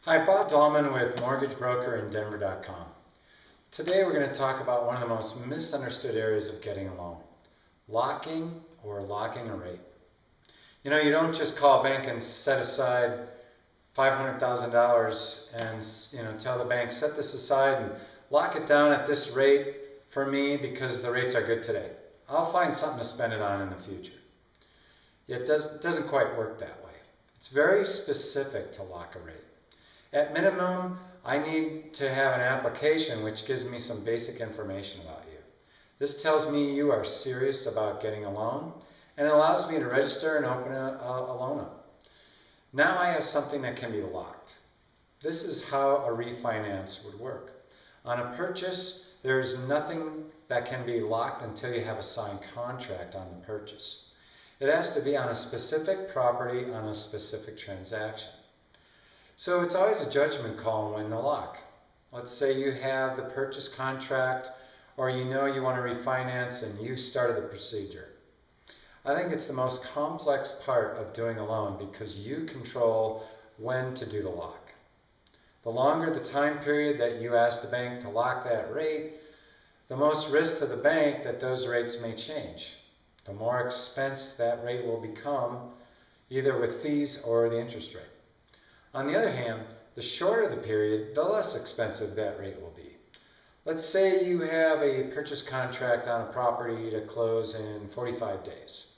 Hi, Bob Dahlman with mortgagebroker.denver.com. Today we're going to talk about one of the most misunderstood areas of getting a loan, locking or locking a rate. You know, you don't just call a bank and set aside $500,000 and tell the bank, set this aside and lock it down at this rate for me because the rates are good today. I'll find something to spend it on in the future. It doesn't quite work that way. It's very specific to lock a rate. At minimum, I need to have an application which gives me some basic information about you. This tells me you are serious about getting a loan, and it allows me to register and open a loan up. Now I have something that can be locked. This is how a refinance would work. On a purchase, there is nothing that can be locked until you have a signed contract on the purchase. It has to be on a specific property on a specific transaction. So it's always a judgment call on when to lock. Let's say you have the purchase contract or you know you want to refinance and you started the procedure. I think it's the most complex part of doing a loan because you control when to do the lock. The longer the time period that you ask the bank to lock that rate, the most risk to the bank that those rates may change. The more expense that rate will become, either with fees or the interest rate. On the other hand, the shorter the period, the less expensive that rate will be. Let's say you have a purchase contract on a property to close in 45 days.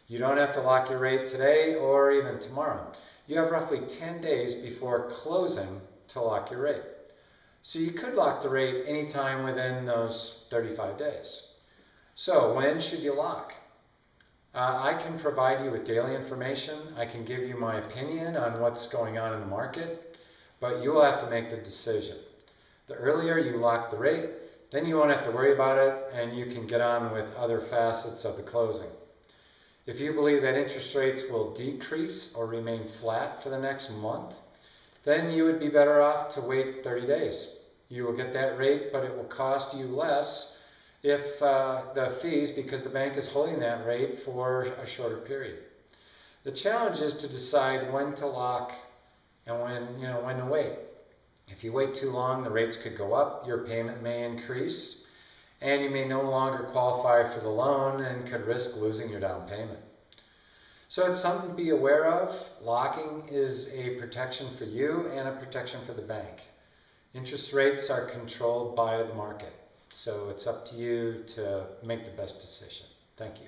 You don't have to lock your rate today or even tomorrow. You have roughly 10 days before closing to lock your rate. So you could lock the rate anytime within those 35 days. So when should you lock? I can provide you with daily information. I can give you my opinion on what's going on in the market, but you will have to make the decision. The earlier you lock the rate, then you won't have to worry about it and you can get on with other facets of the closing. If you believe that interest rates will decrease or remain flat for the next month, then you would be better off to wait 30 days. You will get that rate, but it will cost you less if the fees, because the bank is holding that rate for a shorter period. The challenge is to decide when to lock and when to wait. If you wait too long, the rates could go up, your payment may increase, and you may no longer qualify for the loan and could risk losing your down payment. So it's something to be aware of. Locking is a protection for you and a protection for the bank. Interest rates are controlled by the market. So it's up to you to make the best decision. Thank you.